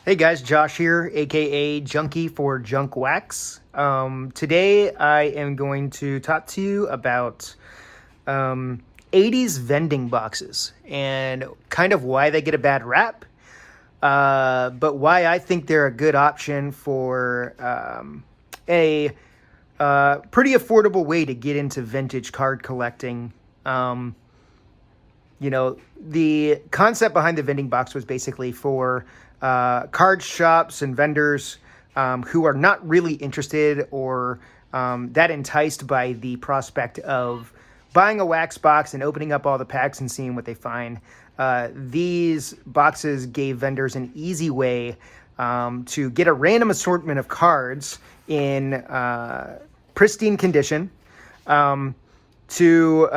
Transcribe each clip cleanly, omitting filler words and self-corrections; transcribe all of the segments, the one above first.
Hey guys, Josh here, aka Junkie for Junk Wax. Today I am going to talk to you about 80s vending boxes and kind of why they get a bad rap, but why I think they're a good option for a pretty affordable way to get into vintage card collecting. The concept behind the vending box was basically for card shops and vendors who are not really interested or that enticed by the prospect of buying a wax box and opening up all the packs and seeing what they find. These boxes gave vendors an easy way to get a random assortment of cards in pristine condition, to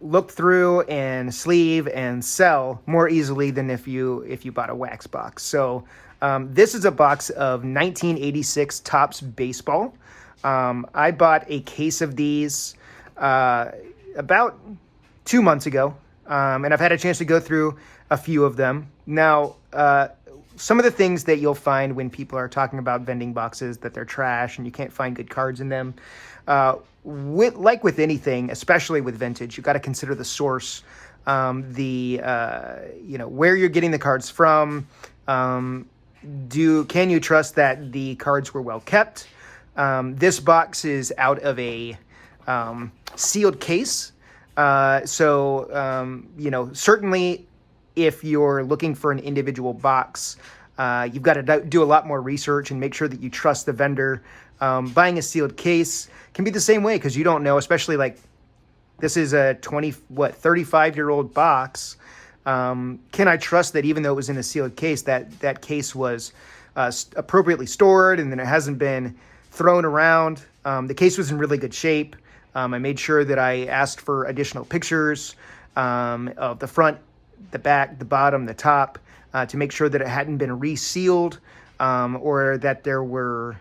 look through and sleeve and sell more easily than if you bought a wax box. So this is a box of 1986 Topps baseball. I bought a case of these about 2 months ago, and I've had a chance to go through a few of them. Now, some of the things that you'll find when people are talking about vending boxes, that they're trash and you can't find good cards in them. With anything, especially with vintage, you've got to consider the source, where you're getting the cards from. Can you trust that the cards were well kept? This box is out of a sealed case. Certainly if you're looking for an individual box, you've got to do a lot more research and make sure that you trust the vendor. Buying a sealed case can be the same way, because you don't know, especially like this is a 35-year-old box. Can I trust that even though it was in a sealed case, that case was appropriately stored and then it hasn't been thrown around? The case was in really good shape. I made sure that I asked for additional pictures of the front, the back, the bottom, the top, to make sure that it hadn't been resealed, or that there were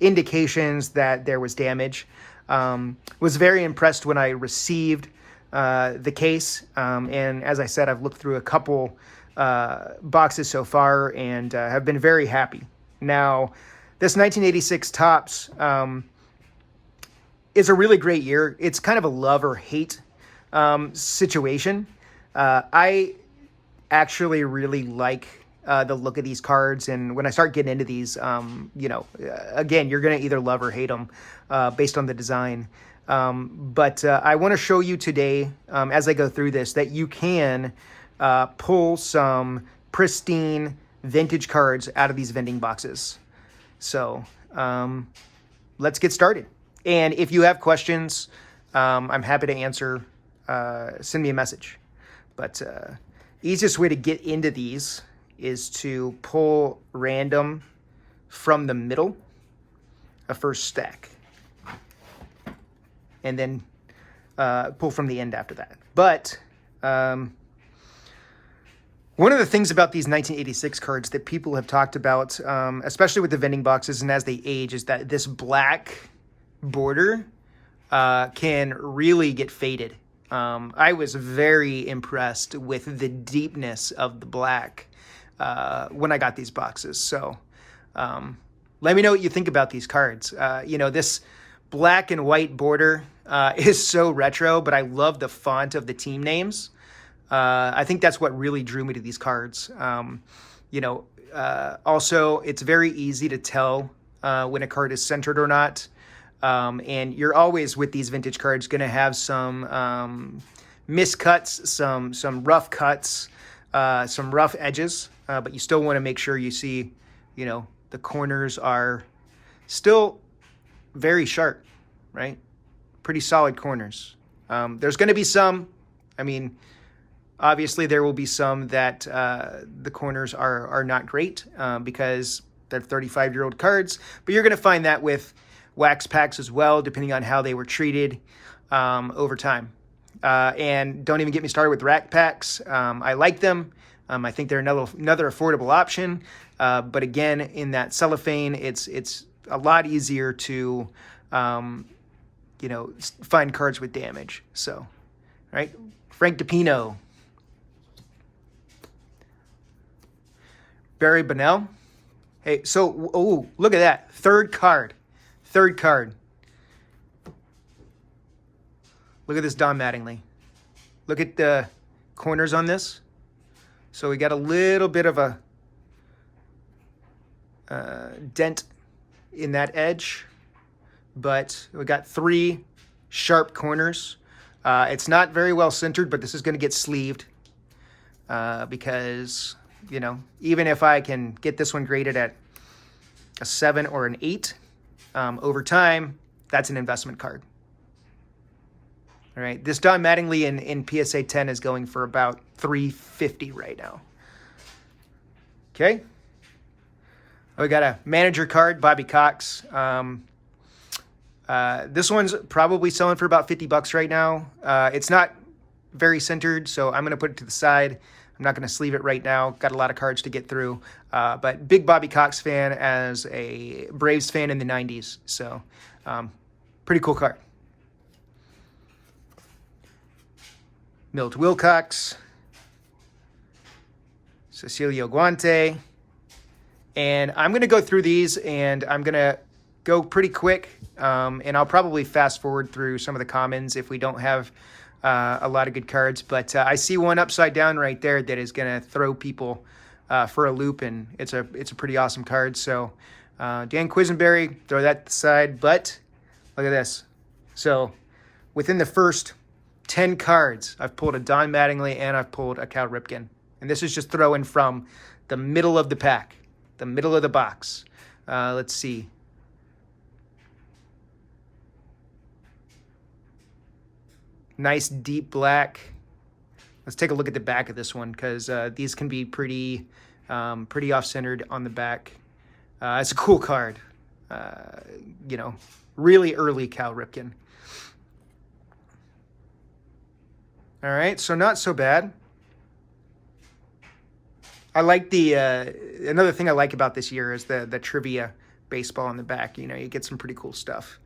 indications that there was damage. Was very impressed when I received the case, and as I said, I've looked through a couple boxes so far and have been very happy. Now, this 1986 Topps is a really great year. It's kind of a love or hate situation. I actually really like the look of these cards, and when I start getting into these, again, you're going to either love or hate them based on the design. But I want to show you today, as I go through this, that you can pull some pristine vintage cards out of these vending boxes. So let's get started. And if you have questions, I'm happy to answer. Send me a message. But easiest way to get into these is to pull random from the middle, a first stack, and then pull from the end after that. But one of the things about these 1986 cards that people have talked about, especially with the vending boxes and as they age, is that this black border can really get faded. I was very impressed with the deepness of the black when I got these boxes. So let me know what you think about these cards. This black and white border is so retro, but I love the font of the team names. I think that's what really drew me to these cards. Also, it's very easy to tell when a card is centered or not. And you're always, with these vintage cards, going to have some miscuts, some rough cuts, some rough edges, but you still want to make sure you see, the corners are still very sharp, right? Pretty solid corners. There's going to be some, obviously there will be some that the corners are not great because they're 35-year-old cards, but you're going to find that with wax packs as well, depending on how they were treated over time. And don't even get me started with rack packs. I like them. I think they're another affordable option. But again, in that cellophane, it's a lot easier to find cards with damage. So, right, Frank DiPino, Barry Bonnell, Hey, so, oh, look at that. Third card. Third card. Look at this Don Mattingly. Look at the corners on this. So we got a little bit of a dent in that edge, but we got 3 sharp corners. It's not very well centered, but this is going to get sleeved because, you know, even if I can get this one graded at a 7 or an 8, over time, that's an investment card. All right, this Don Mattingly in PSA 10 is going for about $350 right now. Okay. We got a manager card, Bobby Cox. This one's probably selling for about $50 right now. It's not very centered, so I'm going to put it to the side. I'm not going to sleeve it right now. Got a lot of cards to get through. But big Bobby Cox fan as a Braves fan in the 90s. So pretty cool card. Milt Wilcox. Cecilio Guante. And I'm going to go through these, and I'm going to go pretty quick. And I'll probably fast forward through some of the commons if we don't have a lot of good cards. But I see one upside down right there that is going to throw people for a loop, and it's a pretty awesome card. So Dan Quisenberry, throw that to the side. But look at this. So within the first 10 cards, I've pulled a Don Mattingly and I've pulled a Cal Ripken. And this is just throwing from the middle of the pack, the middle of the box. Let's see. Nice deep black. Let's take a look at the back of this one, because these can be pretty off-centered on the back. It's a cool card. You know, really early Cal Ripken. All right, so not so bad. I like the another thing I like about this year is the trivia baseball on the back. You know, you get some pretty cool stuff.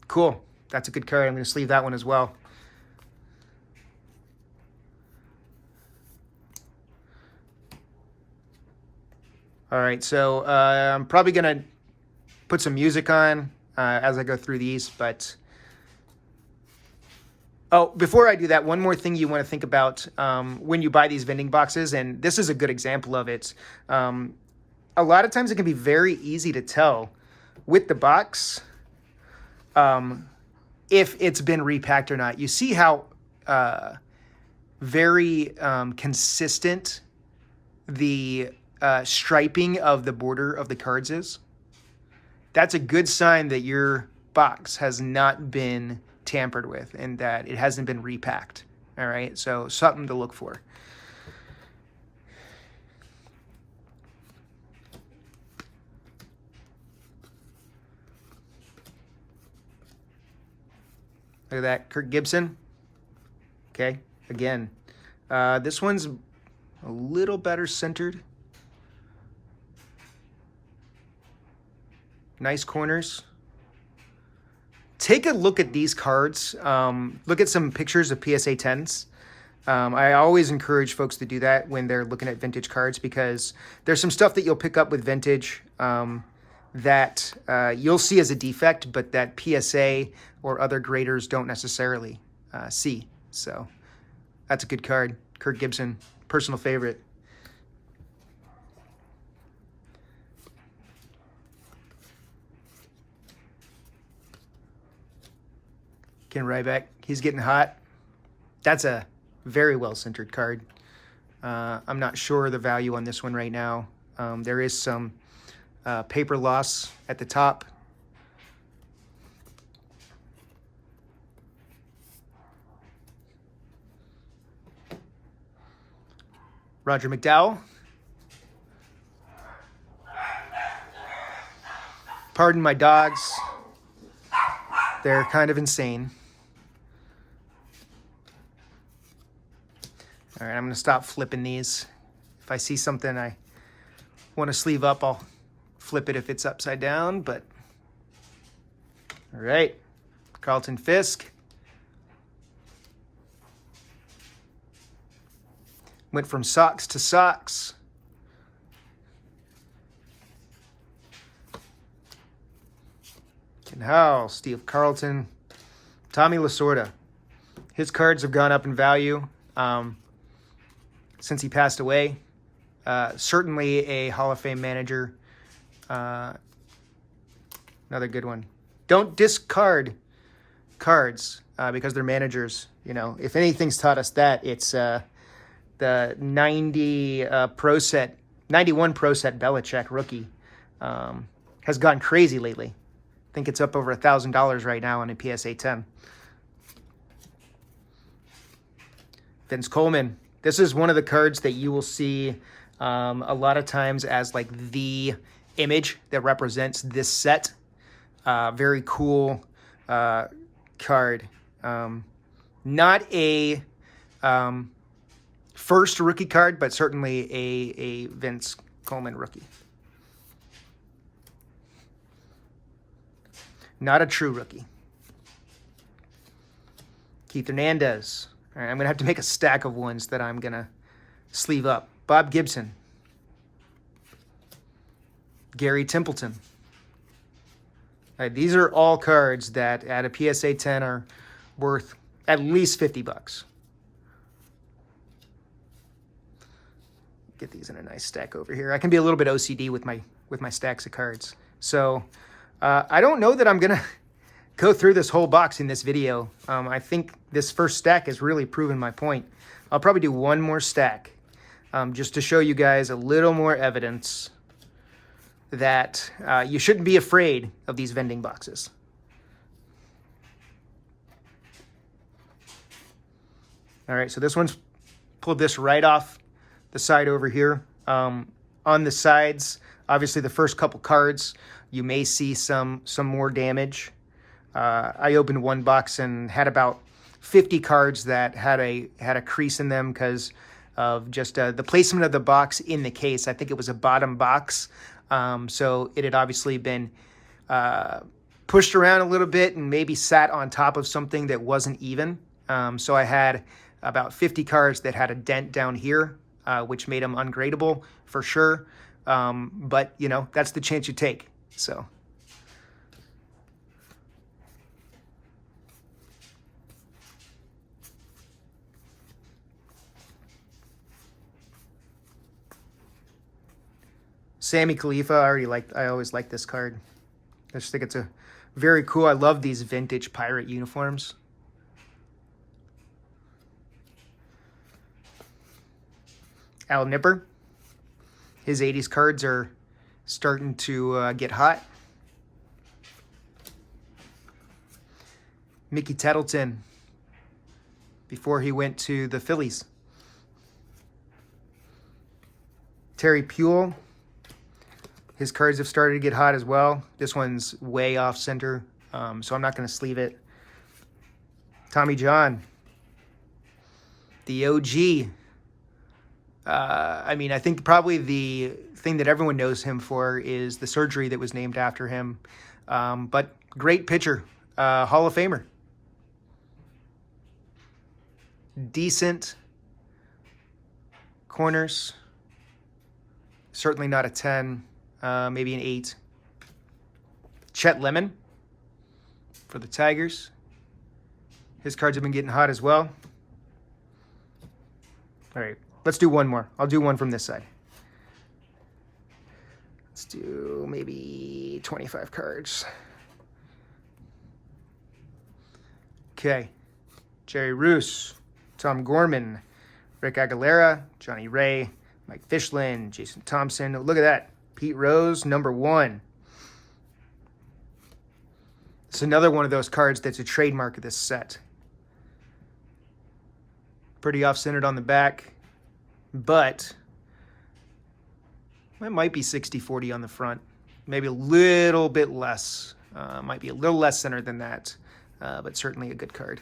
Cool. That's a good card. I'm going to sleeve that one as well. All right, so I'm probably going to put some music on as I go through these, but... Oh, before I do that, one more thing you want to think about when you buy these vending boxes, and this is a good example of it. A lot of times it can be very easy to tell with the box if it's been repacked or not. You see how very consistent the striping of the border of the cards is? That's a good sign that your box has not been tampered with and that it hasn't been repacked. All right, so something to look for. Look at that, Kirk Gibson. Okay, again, this one's a little better centered. Nice corners. Take a look at these cards. Look at some pictures of PSA 10s. I always encourage folks to do that when they're looking at vintage cards, because there's some stuff that you'll pick up with vintage that you'll see as a defect, but that PSA or other graders don't necessarily see. So that's a good card. Kirk Gibson, personal favorite. Ken Ryback, he's getting hot. That's a very well-centered card. I'm not sure the value on this one right now. There is some paper loss at the top. Roger McDowell. Pardon my dogs. They're kind of insane. All right, I'm going to stop flipping these. If I see something I want to sleeve up, I'll flip it if it's upside down, but... All right, Carlton Fisk. Went from socks to socks. Ethan Howell, Steve Carlton, Tommy Lasorda. His cards have gone up in value since he passed away. Certainly a Hall of Fame manager. Another good one. Don't discard cards because they're managers. You know, if anything's taught us that, it's the 91 Pro Set Belichick rookie has gone crazy lately. I think it's up over $1,000 right now on a PSA 10. Vince Coleman. This is one of the cards that you will see a lot of times as like the image that represents this set. Very cool card. Not a first rookie card, but certainly a Vince Coleman rookie. Not a true rookie. Keith Hernandez. All right, I'm going to have to make a stack of ones that I'm going to sleeve up. Bob Gibson. Gary Templeton. All right, these are all cards that at a PSA 10 are worth at least $50. Get these in a nice stack over here. I can be a little bit OCD with my stacks of cards. So I don't know that I'm going to go through this whole box in this video. I think this first stack has really proven my point. I'll probably do one more stack just to show you guys a little more evidence that you shouldn't be afraid of these vending boxes. All right, so this one's pulled this right off the side over here. On the sides, obviously the first couple cards, you may see some more damage. I opened one box and had about 50 cards that had a crease in them because of just the placement of the box in the case. I think it was a bottom box, so it had obviously been pushed around a little bit and maybe sat on top of something that wasn't even. So I had about 50 cards that had a dent down here, which made them ungradable for sure. But, you know, that's the chance you take. So. Sammy Khalifa, I always like this card. I just think it's a very cool. I love these vintage pirate uniforms. Al Nipper. His 80s cards are starting to get hot. Mickey Tettleton, before he went to the Phillies. Terry Puel. His cards have started to get hot as well. This one's way off center, so I'm not going to sleeve it. Tommy John. The OG. I mean, I think probably the thing that everyone knows him for is the surgery that was named after him. But great pitcher, Hall of Famer. Decent corners. Certainly not a 10, maybe an 8. Chet Lemon for the Tigers. His cards have been getting hot as well. All right. Let's do one more. I'll do one from this side. Let's do maybe 25 cards. Okay. Jerry Roos, Tom Gorman, Rick Aguilera, Johnny Ray, Mike Fishlin, Jason Thompson. Look at that. Pete Rose, #1. It's another one of those cards that's a trademark of this set. Pretty off-centered on the back. But it might be 60-40 on the front. Maybe a little bit less. Might be a little less centered than that. But certainly a good card.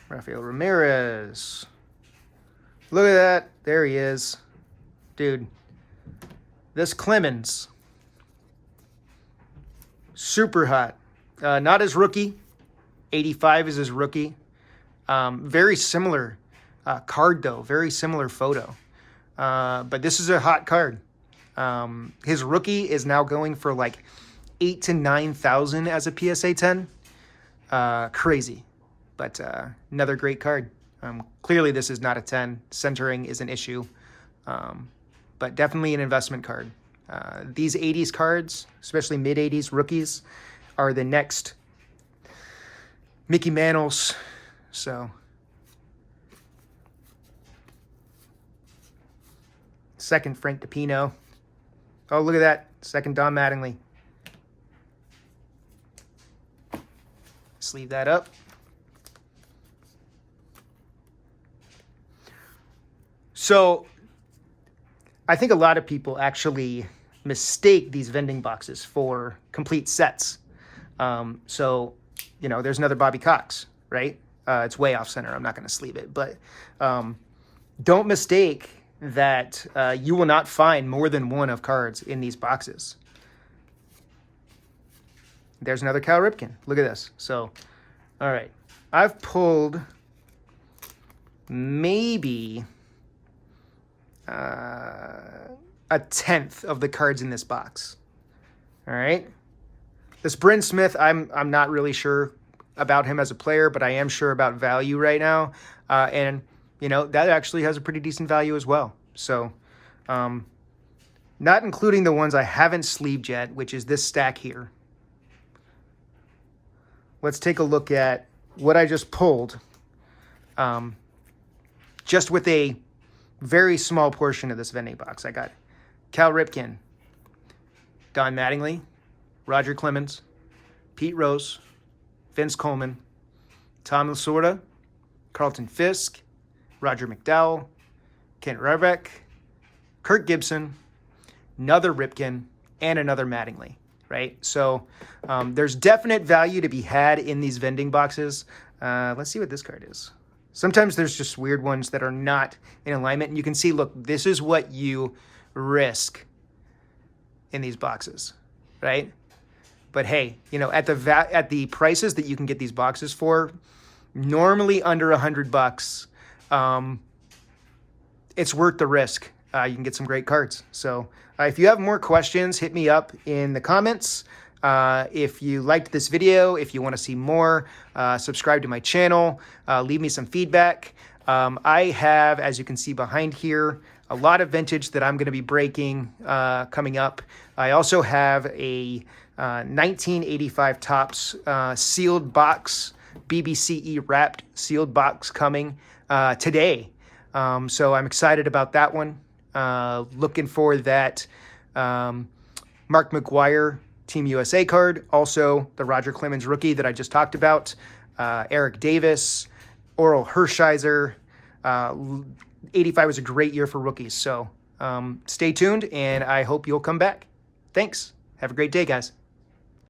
Rafael Ramirez. Look at that. There he is. Dude. This Clemens. Super hot. Not his rookie. 85 is his rookie. Very similar card, though. Very similar photo. But this is a hot card. His rookie is now going for like 8,000 to 9,000 as a PSA 10. Crazy. But another great card. Clearly, this is not a 10. Centering is an issue. But definitely an investment card. These 80s cards, especially mid-80s rookies, are the next Mickey Mantles. So, second Frank DiPino. Oh, look at that. Second Don Mattingly. Sleeve that up. So, I think a lot of people actually mistake these vending boxes for complete sets. So, you know, there's another Bobby Cox, right? It's way off center. I'm not going to sleeve it. But don't mistake that you will not find more than one of cards in these boxes. There's another Cal Ripken. Look at this. So, all right. I've pulled maybe a tenth of the cards in this box. All right. This Bryn Smith, I'm not really sure about him as a player, but I am sure about value right now. And, you know, that actually has a pretty decent value as well. So, not including the ones I haven't sleeved yet, which is this stack here. Let's take a look at what I just pulled. Just with a very small portion of this vending box. I got Cal Ripken, Don Mattingly, Roger Clemens, Pete Rose, Vince Coleman, Tom Lasorda, Carlton Fisk, Roger McDowell, Kent Hrabek, Kirk Gibson, another Ripken, and another Mattingly, right? So there's definite value to be had in these vending boxes. Let's see what this card is. Sometimes there's just weird ones that are not in alignment. And you can see, look, this is what you risk in these boxes, right? But hey, you know, at the prices that you can get these boxes for, normally under $100, it's worth the risk. You can get some great cards. So if you have more questions, hit me up in the comments. If you liked this video, if you want to see more, subscribe to my channel, leave me some feedback. I have, as you can see behind here, a lot of vintage that I'm going to be breaking coming up. I also have a 1985 Topps sealed box, BBCE wrapped sealed box coming today. So I'm excited about that one. Looking for that Mark McGwire Team USA card. Also, the Roger Clemens rookie that I just talked about. Eric Davis, Oral Hershiser. 85 was a great year for rookies. So stay tuned, and I hope you'll come back. Thanks. Have a great day, guys.